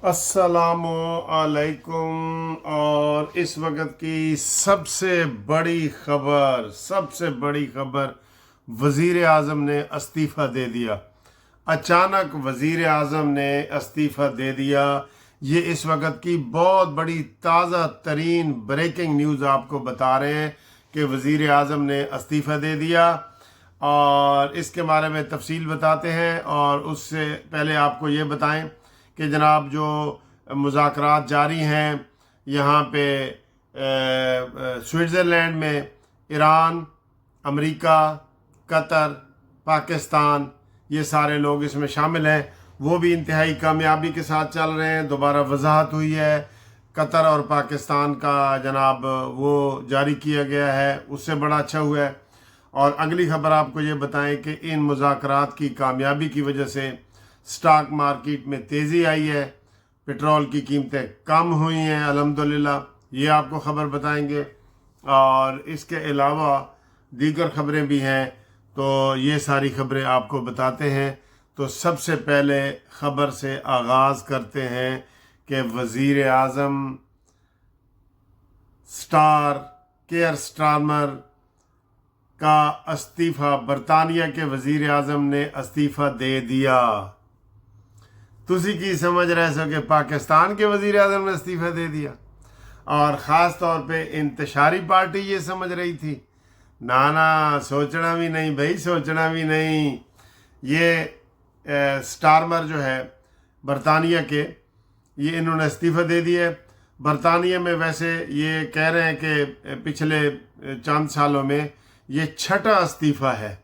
अस्सलामु अलैकुम। और इस वक्त की सबसे बड़ी खबर वज़ीर आज़म ने इस्तीफ़ा दे दिया। अचानक वज़ीर आज़म ने इस्तीफ़ा दे दिया। ये इस वक्त की बहुत बड़ी ताज़ा तरीन ब्रेकिंग न्यूज़ आपको बता रहे हैं कि वज़ीर आज़म ने इस्तीफ़ा दे दिया, और इसके बारे में तफसील बताते हैं। और उससे पहले आपको ये बताएं कि जनाब जो मुज़ाकरात जारी हैं यहाँ पे स्विट्ज़रलैंड में, ईरान, अमेरिका, कतर, पाकिस्तान, ये सारे लोग इसमें शामिल हैं। वो भी इंतहाई कामयाबी के साथ चल रहे हैं। दोबारा वजाहत हुई है, कतर और पाकिस्तान का जनाब वो जारी किया गया है, उससे बड़ा अच्छा हुआ है। और अगली खबर आपको ये बताएं कि इन मुज़ाकरात की कामयाबी की वजह से स्टॉक मार्केट में तेज़ी आई है, पेट्रोल की कीमतें कम हुई हैं अल्हम्दुलिल्लाह, ये आपको ख़बर बताएंगे। और इसके अलावा दीगर खबरें भी हैं, तो ये सारी खबरें आपको बताते हैं। तो सबसे पहले ख़बर से आगाज़ करते हैं कि वज़ीर आज़म केयर स्टारमर का इस्तीफ़ा, बरतानिया के वज़ीर आज़म ने इस्तीफ़ा दे दिया। तुसी की समझ रहे सो कि पाकिस्तान के वज़ीर आज़म ने इस्तीफ़ा दे दिया, और ख़ास तौर पे इंतशारी पार्टी ये समझ रही थी। ना, सोचना भी नहीं भाई, सोचना भी नहीं। ये स्टारमर जो है बरतानिया के, ये इन्होंने इस्तीफ़ा दे दिया है। बरतानिया में वैसे ये कह रहे हैं कि पिछले चंद सालों में ये छठा इस्तीफ़ा है।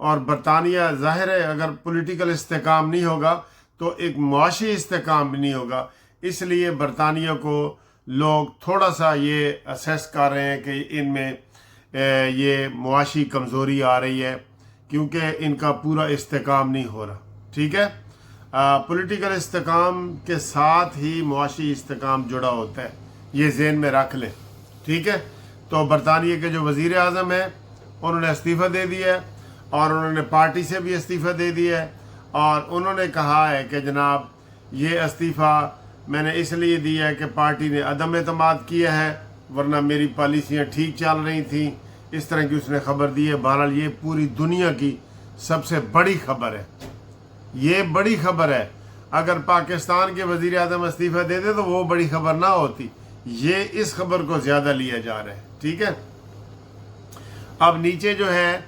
और बरतानिया ज़ाहिर है अगर पॉलिटिकल इस्तेकाम नहीं होगा तो एक मुआशी इस्तेकाम भी नहीं होगा। इसलिए बरतानिया को लोग थोड़ा सा ये असेस कर रहे हैं कि इनमें ये मुआशी कमज़ोरी आ रही है, क्योंकि इनका पूरा इस्तेकाम नहीं हो रहा। ठीक है, पॉलिटिकल इस्तेकाम के साथ ही मुआशी इस्तेकाम जुड़ा होता है, ये ज़हन में रख लें। ठीक है, तो बरतानिया के जो वज़ीर आज़म है उन्होंने इस्तीफ़ा दे दिया है, और उन्होंने पार्टी से भी इस्तीफ़ा दे दिया है। और उन्होंने कहा है कि जनाब ये इस्तीफ़ा मैंने इसलिए दिया है कि पार्टी ने अदम एतमाद किया है, वरना मेरी पॉलिसियाँ ठीक चल रही थी। इस तरह की उसने खबर दी है। बहरहाल ये पूरी दुनिया की सबसे बड़ी खबर है, ये बड़ी खबर है। अगर पाकिस्तान के वज़ीर आज़म इस्तीफ़ा देते तो वो बड़ी खबर ना होती, ये इस खबर को ज़्यादा लिया जा रहा है। ठीक है, अब नीचे जो है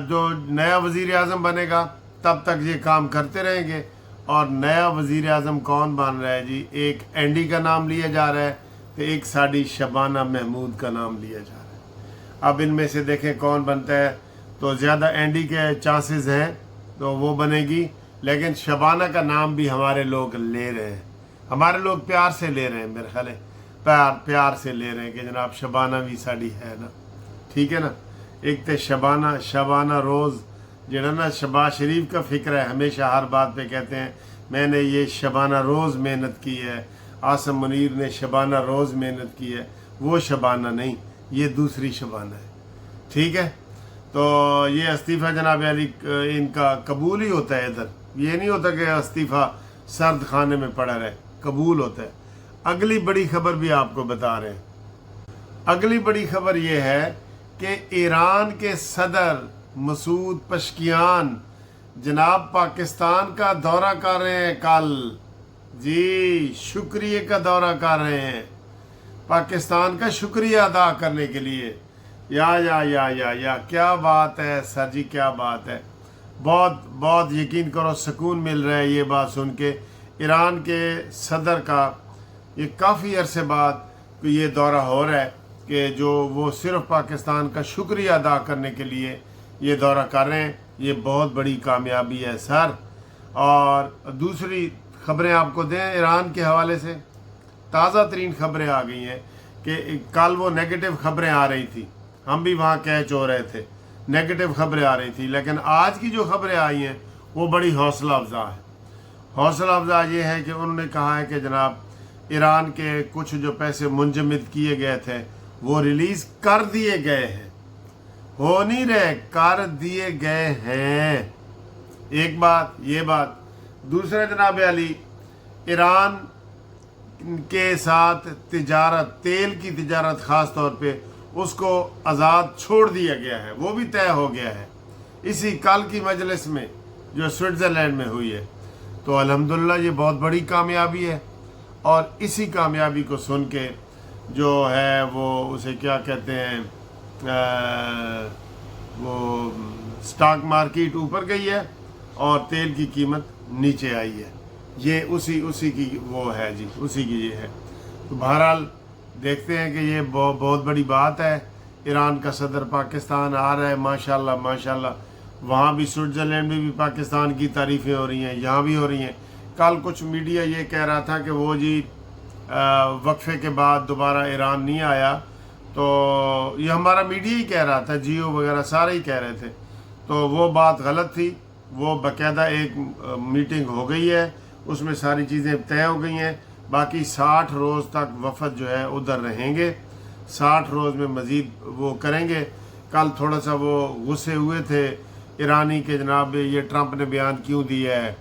जो नया वज़ीर आज़म बनेगा तब तक ये काम करते रहेंगे। और नया वज़ीर आज़म कौन बन रहा है जी? एक एंडी का नाम लिया जा रहा है, तो एक साड़ी शबाना महमूद का नाम लिया जा रहा है। अब इनमें से देखें कौन बनता है। तो ज़्यादा एंडी के चांसेस हैं तो वो बनेगी, लेकिन शबाना का नाम भी हमारे लोग ले रहे हैं, हमारे लोग प्यार से ले रहे हैं, मेरे ख्याल है प्यार से ले रहे हैं कि जनाब शबाना भी साड़ी है ना। ठीक है ना, एक तो शबाना रोज़ जरा ना शबाज शरीफ का फ़िक्र है, हमेशा हर बात पे कहते हैं मैंने ये शबाना रोज़ मेहनत की है, आसम मुनीर ने शबाना रोज़ मेहनत की है। वो शबाना नहीं, ये दूसरी शबाना है। ठीक है, तो ये इस्तीफ़ा जनाब अली इनका कबूल ही होता है। इधर ये नहीं होता कि इस्तीफ़ा सर्द खाने में पड़ा रहे, कबूल होता है। अगली बड़ी खबर भी आपको बता रहे हैं। अगली बड़ी खबर ये है कि ईरान के सदर मसूद पशकियान जनाब पाकिस्तान का दौरा कर रहे हैं कल। जी, शुक्रिया का दौरा कर रहे हैं, पाकिस्तान का शुक्रिया अदा करने के लिए। या क्या बात है सर जी, क्या बात है। बहुत बहुत यकीन करो सुकून मिल रहा है ये बात सुन के। ईरान के सदर का ये काफ़ी अरसे बाद ये दौरा हो रहा है कि जो वो सिर्फ पाकिस्तान का शुक्रिया अदा करने के लिए ये दौरा कर रहे हैं। ये बहुत बड़ी कामयाबी है सर। और दूसरी खबरें आपको दें ईरान के हवाले से, ताज़ा तरीन खबरें आ गई हैं कि कल वो नेगेटिव खबरें आ रही थी, हम भी वहाँ कैच हो रहे थे, नेगेटिव खबरें आ रही थी। लेकिन आज की जो खबरें आई हैं वो बड़ी हौसला अफजा है। हौसला अफजा ये है कि उन्होंने कहा है कि जनाब ईरान के कुछ जो पैसे मुंजमद किए गए थे वो रिलीज़ कर दिए गए हैं, हो नहीं रहे, कर दिए गए हैं। एक बात, ये बात। दूसरा जनाब अली, ईरान के साथ तिजारत, तेल की तिजारत ख़ास तौर पे, उसको आज़ाद छोड़ दिया गया है, वो भी तय हो गया है इसी कल की मजलिस में जो स्विट्ज़रलैंड में हुई है। तो अल्हम्दुलिल्लाह ये बहुत बड़ी कामयाबी है, और इसी कामयाबी को सुन के जो है वो उसे क्या कहते हैं, वो स्टॉक मार्केट ऊपर गई है और तेल की कीमत नीचे आई है। ये उसी की वो है जी, उसी की ये है। तो बहरहाल देखते हैं कि ये बहुत बड़ी बात है। ईरान का सदर पाकिस्तान आ रहा है, माशाल्लाह माशाल्लाह। वहाँ भी स्विट्ज़रलैंड में भी पाकिस्तान की तारीफ़ें हो रही हैं, यहाँ भी हो रही हैं। कल कुछ मीडिया ये कह रहा था कि वो जी वक्फे के बाद दोबारा ईरान नहीं आया, तो ये हमारा मीडिया ही कह रहा था, जियो वगैरह सारे ही कह रहे थे। तो वो बात गलत थी। वो बाकायदा एक मीटिंग हो गई है, उसमें सारी चीज़ें तय हो गई हैं। बाकी 60 रोज़ तक वफद जो है उधर रहेंगे, 60 रोज़ में मज़ीद वो करेंगे। कल थोड़ा सा वो गुस्से हुए थे ईरानी के, जनाब ये ट्रंप ने बयान क्यों दिया है,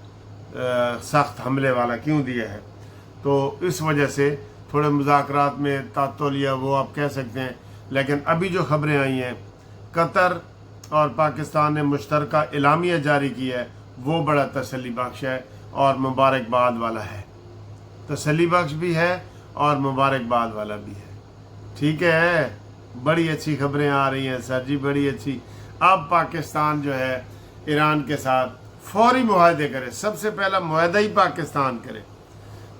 सख्त हमले वाला क्यों दिया है, तो इस वजह से थोड़े मुज़ाकरात में तातुलिया वो आप कह सकते हैं। लेकिन अभी जो खबरें आई हैं, कतर और पाकिस्तान ने मुश्तरका एलामिया जारी किया है, वो बड़ा तसल्ली बख्श है और मुबारकबाद वाला है। तसल्ली बख्श भी है और मुबारकबाद वाला भी है। ठीक है, बड़ी अच्छी खबरें आ रही हैं सर जी, बड़ी अच्छी। अब पाकिस्तान जो है ईरान के साथ फौरी मुआहदे करे, सबसे पहला मुआहदा ही पाकिस्तान करे।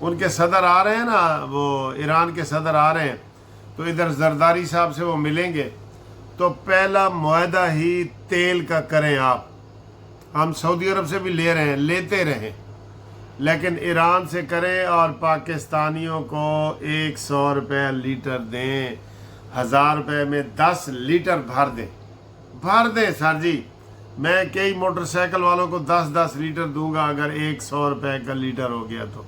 उनके सदर आ रहे हैं ना, वो ईरान के सदर आ रहे हैं, तो इधर जरदारी साहब से वो मिलेंगे, तो पहला मुआहदा ही तेल का करें आप। हम सऊदी अरब से भी ले रहे हैं, लेते रहें, लेकिन ईरान से करें और पाकिस्तानियों को 100 रुपये लीटर दें, 1000 रुपये में 10 लीटर भर दें सर जी। मैं कई मोटरसाइकिल वालों को 10-10 लीटर दूंगा अगर 100 रुपये का लीटर हो गया तो।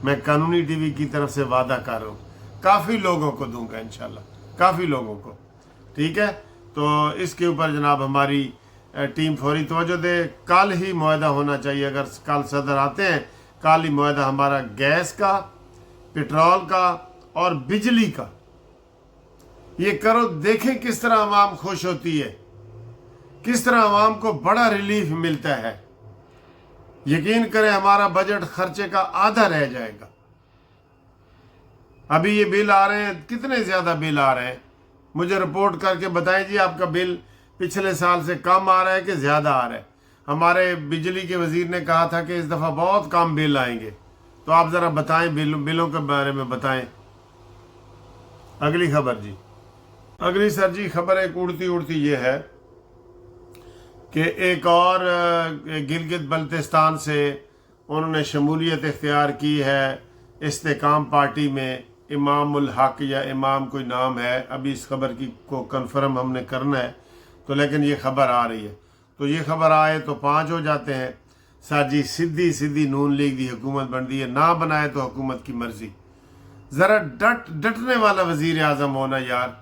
मैं कानूनी टीवी की तरफ से वादा कर रहा हूँ, काफ़ी लोगों को दूंगा इंशाल्लाह, काफ़ी लोगों को। ठीक है, तो इसके ऊपर जनाब हमारी टीम फौरी तवज्जो दे। कल ही मुआहदा होना चाहिए, अगर कल सदर आते हैं कल ही मुआहदा हमारा गैस का, पेट्रोल का और बिजली का। ये करो, देखें किस तरह आवाम खुश होती है, किस तरह आवाम को बड़ा रिलीफ मिलता है। यकीन करें हमारा बजट खर्चे का आधा रह जाएगा। अभी ये बिल आ रहे हैं, कितने ज़्यादा बिल आ रहे हैं, मुझे रिपोर्ट करके बताएं जी आपका बिल पिछले साल से कम आ रहा है कि ज़्यादा आ रहा है। हमारे बिजली के वजीर ने कहा था कि इस दफ़ा बहुत कम बिल आएंगे, तो आप ज़रा बताएं, बिलों के बारे में बताएं। अगली खबर जी, अगली सर जी खबर एक उड़ती उड़ती ये है कि एक और गिलगित बल्तिस्तान से उन्होंने शमूलियत इख्तियार की है इस्तेकाम पार्टी में। इमामुल हक या इमाम कोई नाम है, अभी इस खबर की को कन्फर्म हमने करना है, तो लेकिन ये खबर आ रही है। तो ये खबर आए तो 5 हो जाते हैं सर जी। सीधी सीधी नून लीग की हुकूमत बनती है, ना बनाए तो हुकूमत की मर्जी। ज़रा डटने वाला वज़ीर आज़म होना यार।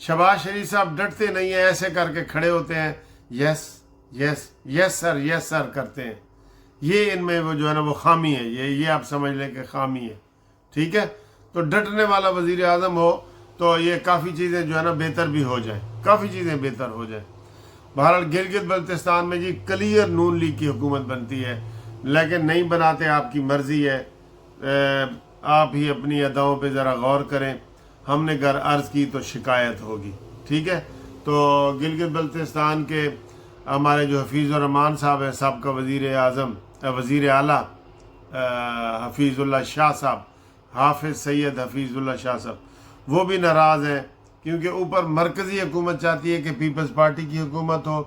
शहबाज शरीफ साहब डटते नहीं है, ऐसे करके खड़े होते हैं, yes yes yes sir, yes sir करते हैं। ये इनमें वो जो है ना वो खामी है, ये आप समझ लें कि खामी है। ठीक है, तो डटने वाला वज़ीर आज़म हो तो ये काफ़ी चीज़ें जो है ना बेहतर भी हो जाए, काफ़ी चीज़ें बेहतर हो जाए। बहरहाल गिलगित बल्तिस्तान में जी क्लियर नून लीग की हुकूमत बनती है, लेकिन नहीं बनाते, आपकी मर्ज़ी है। आप ही अपनी अदाओं पे ज़रा गौर करें। हमने घर अर्ज़ की तो शिकायत होगी। ठीक है, तो गिलगित बल्तिस्तान के हमारे जो हफीज़ुर रहमान साहब हैं, सबका वज़ीर आज़म, वज़ीर आला हफीज़ुल्लाह शाह साहब, हाफिज़ सैयद हफीज़ुल्लाह शाह साहब, वो भी नाराज़ हैं क्योंकि ऊपर मरकज़ी हुकूमत चाहती है कि पीपल्स पार्टी की हुकूमत हो,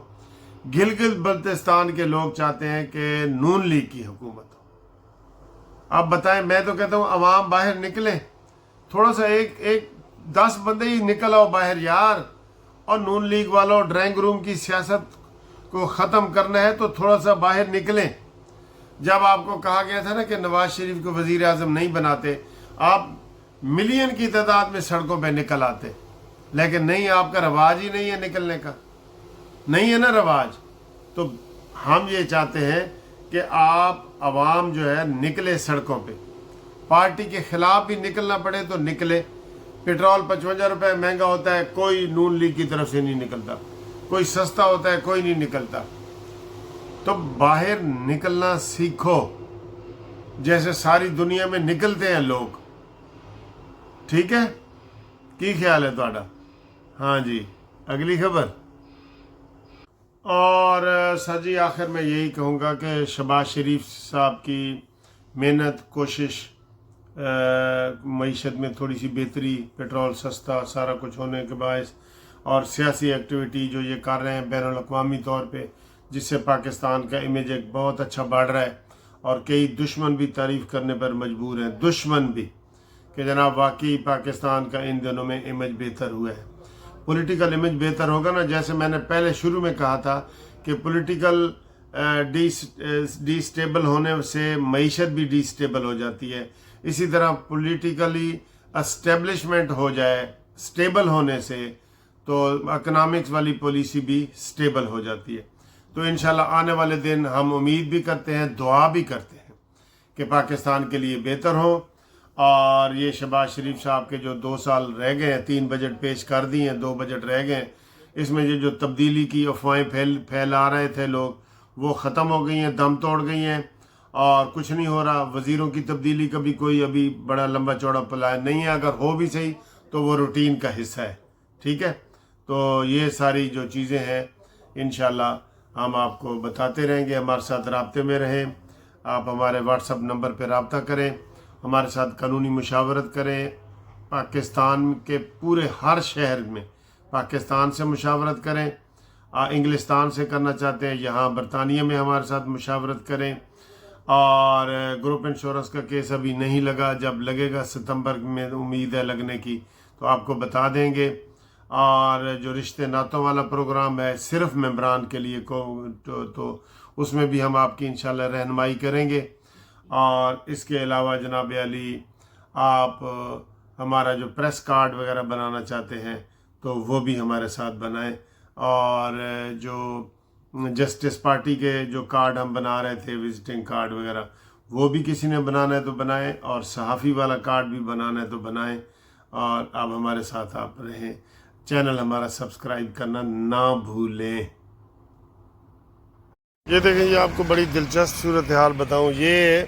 गिलगित बल्तिस्तान के लोग चाहते हैं कि नून लीग की हुकूमत हो। आप बताएं, मैं तो कहता हूँ अवाम बाहर निकलें, थोड़ा सा एक 10 बंदे ही निकल आओ बाहर यार। और नून लीग वालों, ड्राइंग रूम की सियासत को ख़त्म करना है तो थोड़ा सा बाहर निकलें। जब आपको कहा गया था ना कि नवाज शरीफ को वज़ीर आज़म नहीं बनाते, आप मिलियन की तादाद में सड़कों पे निकल आते, लेकिन नहीं, आपका रवाज ही नहीं है निकलने का, नहीं है ना रवाज। तो हम ये चाहते हैं कि आप अवाम जो है निकले सड़कों पे, پارٹی کے خلاف بھی نکلنا پڑے تو نکلے. پیٹرول 55 روپے مہنگا ہوتا ہے, کوئی نون لیگ کی طرف سے نہیں نکلتا. کوئی سستا ہوتا ہے, کوئی نہیں نکلتا. تو باہر نکلنا سیکھو جیسے ساری دنیا میں نکلتے ہیں لوگ. ٹھیک ہے, کی خیال ہے تھوڑا؟ ہاں جی, اگلی خبر. اور سر جی آخر میں یہی کہوں گا کہ شہباز شریف صاحب کی محنت, کوشش, معیشت میں تھوڑی سی بہتری, پیٹرول سستا, سارا کچھ ہونے کے باعث, اور سیاسی ایکٹیویٹی جو یہ کر رہے ہیں بین الاقوامی طور پہ, جس سے پاکستان کا امیج ایک بہت اچھا بڑھ رہا ہے. اور کئی دشمن بھی تعریف کرنے پر مجبور ہیں, دشمن بھی, کہ جناب واقعی پاکستان کا ان دنوں میں امیج بہتر ہوا ہے. پولیٹیکل امیج بہتر ہوگا نا, جیسے میں نے پہلے شروع میں کہا تھا کہ پولیٹیکل ڈی سٹیبل ہونے سے معیشت بھی ڈی سٹیبل ہو جاتی ہے. اسی طرح پولیٹیکلی اسٹیبلشمنٹ ہو جائے سٹیبل ہونے سے تو اکنامکس والی پالیسی بھی سٹیبل ہو جاتی ہے. تو انشاءاللہ آنے والے دن ہم امید بھی کرتے ہیں, دعا بھی کرتے ہیں کہ پاکستان کے لیے بہتر ہو. اور یہ شہباز شریف صاحب کے جو 2 سال رہ گئے ہیں, 3 بجٹ پیش کر دی ہیں, 2 بجٹ رہ گئے ہیں, اس میں یہ جو تبدیلی کی افواہیں پھیلا رہے تھے لوگ, وہ ختم ہو گئی ہیں, دم توڑ گئی ہیں, اور کچھ نہیں ہو رہا. وزیروں کی تبدیلی کا بھی کوئی ابھی بڑا لمبا چوڑا پلان نہیں ہے, اگر ہو بھی صحیح تو وہ روٹین کا حصہ ہے. ٹھیک ہے, تو یہ ساری جو چیزیں ہیں انشاءاللہ ہم آپ کو بتاتے رہیں گے. ہمارے ساتھ رابطے میں رہیں, آپ ہمارے واٹس ایپ نمبر پہ رابطہ کریں, ہمارے ساتھ قانونی مشاورت کریں. پاکستان کے پورے ہر شہر میں پاکستان سے مشاورت کریں. انگلستان سے کرنا چاہتے ہیں, یہاں برطانیہ میں ہمارے ساتھ مشاورت کریں. اور گروپ انشورنس کا کیس ابھی نہیں لگا, جب لگے گا ستمبر میں امید ہے لگنے کی, تو آپ کو بتا دیں گے. اور جو رشتے ناتوں والا پروگرام ہے صرف ممبران کے لیے تو اس میں بھی ہم آپ کی انشاءاللہ رہنمائی کریں گے. اور اس کے علاوہ جناب علی, آپ ہمارا جو پریس کارڈ وغیرہ بنانا چاہتے ہیں تو وہ بھی ہمارے ساتھ بنائیں. اور جو جسٹس پارٹی کے جو کارڈ ہم بنا رہے تھے, وزٹنگ کارڈ وغیرہ, وہ بھی کسی نے بنانا ہے تو بنائیں, اور صحافی والا کارڈ بھی بنانا ہے تو بنائیں. اور اب ہمارے ساتھ آپ رہیں. چینل ہمارا سبسکرائب کرنا نہ بھولیں. یہ دیکھیں, یہ آپ کو بڑی دلچسپ صورتحال بتاؤں. یہ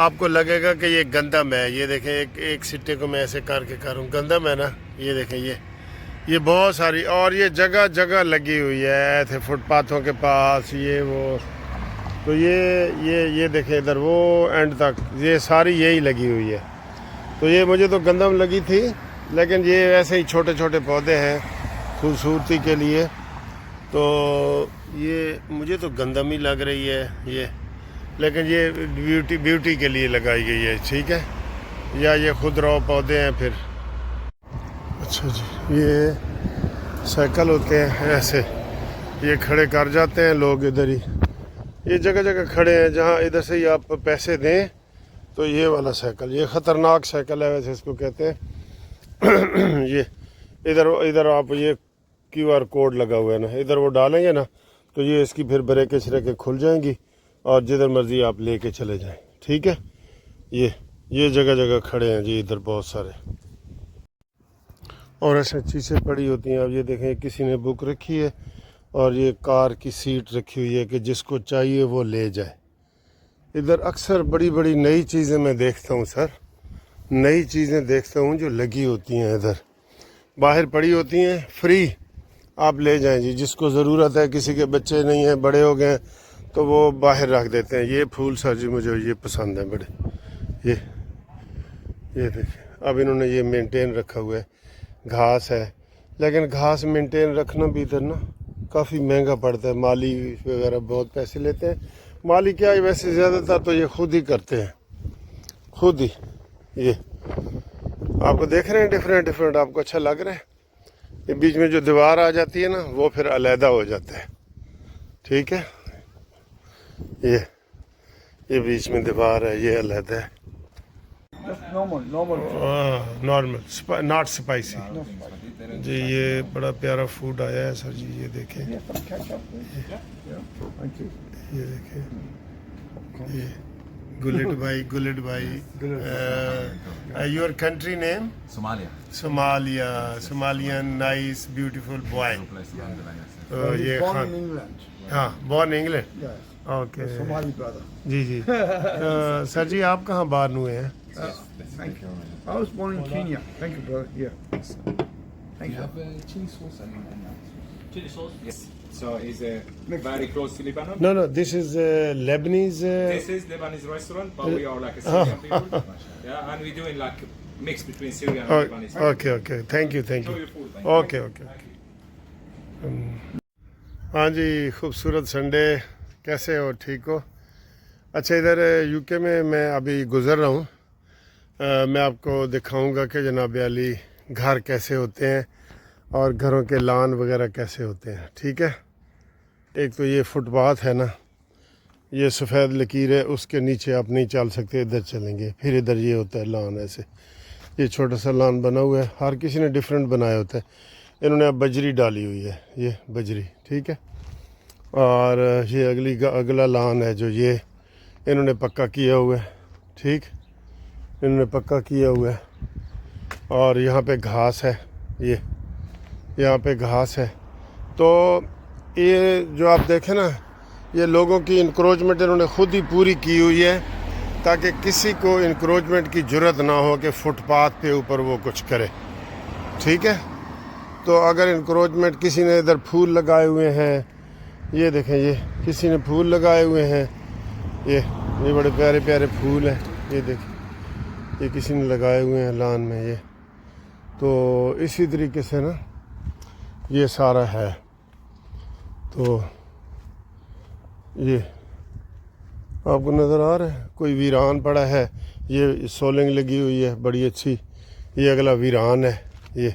آپ کو لگے گا کہ یہ گندم ہے. یہ دیکھیں, ایک سٹے کو میں ایسے کر کے کروں, گندم ہے نا. یہ دیکھیں, یہ بہت ساری, اور یہ جگہ جگہ لگی ہوئی ہے ایسے فٹ پاتھوں کے پاس, یہ وہ. تو یہ دیکھیں ادھر وہ اینڈ تک یہ ساری یہی لگی ہوئی ہے. تو یہ مجھے تو گندم لگی تھی, لیکن یہ ایسے ہی چھوٹے چھوٹے پودے ہیں خوبصورتی کے لیے. تو یہ مجھے تو گندم ہی لگ رہی ہے یہ, لیکن یہ بیوٹی کے لیے لگائی گئی ہے. ٹھیک ہے, یا یہ خود رو پودے ہیں پھر. اچھا جی, یہ سائیکل ہوتے ہیں ایسے, یہ کھڑے کر جاتے ہیں لوگ ادھر ہی. یہ جگہ جگہ کھڑے ہیں, جہاں ادھر سے ہی آپ پیسے دیں تو یہ والا سائیکل, یہ خطرناک سائیکل ہے ویسے اس کو کہتے ہیں. یہ ادھر آپ, یہ QR کوڈ لگا ہوا ہے نا, ادھر وہ ڈالیں گے نا تو یہ اس کی پھر بریکیں شریکیں کھل جائیں گی, اور جدھر مرضی آپ لے کے چلے جائیں. ٹھیک ہے, یہ جگہ جگہ کھڑے ہیں جی ادھر بہت سارے, اور ایسے چیزیں پڑی ہوتی ہیں. اب یہ دیکھیں, کسی نے بک رکھی ہے, اور یہ کار کی سیٹ رکھی ہوئی ہے کہ جس کو چاہیے وہ لے جائے. ادھر اکثر بڑی بڑی نئی چیزیں میں دیکھتا ہوں سر, نئی چیزیں دیکھتا ہوں جو لگی ہوتی ہیں ادھر, باہر پڑی ہوتی ہیں, فری, آپ لے جائیں جی. جس کو ضرورت ہے, کسی کے بچے نہیں ہیں, بڑے ہو گئے ہیں, تو وہ باہر رکھ دیتے ہیں. یہ پھول سر جی مجھے یہ پسند ہیں بڑے. یہ دیکھیں, اب انہوں نے یہ مینٹین رکھا ہوا ہے. گھاس ہے, لیکن گھاس مینٹین رکھنا بھی ادھر نا کافی مہنگا پڑتا ہے. مالی وغیرہ بہت پیسے لیتے ہیں. مالی کیا ہے, ویسے زیادہ تر تو یہ خود ہی کرتے ہیں, خود ہی. یہ آپ کو دیکھ رہے ہیں ڈفرینٹ, آپ کو اچھا لگ رہا ہے. یہ بیچ میں جو دیوار آ جاتی ہے نا, وہ پھر علیحدہ ہو جاتا ہے. ٹھیک ہے, یہ بیچ میں دیوار ہے, یہ علیحدہ ہے. Normal, not spicy. جی یہ بڑا پیارا فوڈ آیا ہے سر جی. یہ دیکھیں, یہ دیکھیں, یہ Gullit bhai. Your country name? Somalia. Somalia. Somalian, nice, beautiful boy. Place in Alhamdulillah, yes. یہ Born خان in England. ہاں born England. Yes. Okay Somali brother. جی سر جی آپ کہاں بارن ہوئے ہیں؟ Thank you. I was born in Kenya. Thank you, brother. Yeah. Thank you. have chili sauce and Chili sauce? yes. So it's very close to Lebanon. No, this is Lebanese. This is Lebanese restaurant, but we are like a Syrian people. Yeah, and we're doing like mix between Syrian and Lebanese. Okay thank you Show your food. Thank you. Okay ہاں جی خوبصورت Sunday کیسے ہو ٹھیک ہو؟ اچھا ادھر you کے میں ابھی گزر رہا ہوں میں آپ کو دکھاؤں گا کہ جناب علی گھر کیسے ہوتے ہیں اور گھروں کے لان وغیرہ کیسے ہوتے ہیں ٹھیک ہے. ایک تو یہ فٹ پاتھ ہے نا یہ سفید لکیر ہے اس کے نیچے آپ نہیں چل سکتے ادھر چلیں گے پھر ادھر یہ ہوتا ہے لان ایسے یہ چھوٹا سا لان بنا ہوا ہے ہر کسی نے ڈفرینٹ بنایا ہوتا ہے. انہوں نے اب بجری ڈالی ہوئی ہے یہ بجری ٹھیک ہے اور یہ اگلا لان ہے جو یہ انہوں نے پکا کیا ہوا ہے ٹھیک انہوں نے پکا کیا ہوا ہے اور یہاں پہ گھاس ہے یہ یہاں پہ گھاس ہے. تو یہ جو آپ دیکھیں نا یہ لوگوں کی انکروچمنٹ انہوں نے خود ہی پوری کی ہوئی ہے تاکہ کسی کو انکروچمنٹ کی جرت نہ ہو کہ فٹ پاتھ پہ اوپر وہ کچھ کرے ٹھیک ہے. تو اگر انکروچمنٹ کسی نے ادھر پھول لگائے ہوئے ہیں یہ دیکھیں یہ کسی نے پھول لگائے ہوئے ہیں یہ بڑے پیارے پیارے پھول ہیں یہ دیکھیں یہ کسی نے لگائے ہوئے ہیں لان میں یہ تو اسی طریقے سے نا یہ سارا ہے. تو یہ آپ کو نظر آ رہا ہے کوئی ویران پڑا ہے یہ سولنگ لگی ہوئی ہے بڑی اچھی یہ اگلا ویران ہے یہ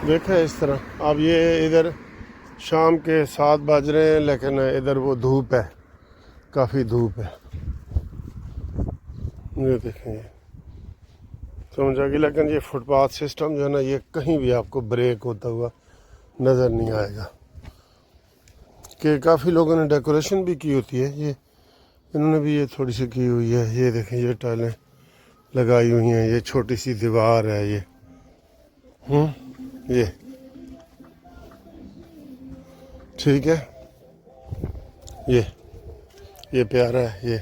دیکھا اس طرح. اب یہ ادھر شام کے 7 بج رہے ہیں لیکن ادھر وہ دھوپ ہے کافی دھوپ ہے یہ دیکھیں یہ سمجھا گیا لیکن یہ فٹ پاتھ سسٹم جو ہے نا یہ کہیں بھی آپ کو بریک ہوتا ہوا نظر نہیں آئے گا کہ کافی لوگوں نے ڈیکوریشن بھی کی ہوتی ہے یہ انہوں نے بھی یہ تھوڑی سی کی ہوئی ہے یہ دیکھیں یہ ٹائلیں لگائی ہوئی ہیں یہ چھوٹی سی دیوار ہے یہ ٹھیک ہے یہ پیارا ہے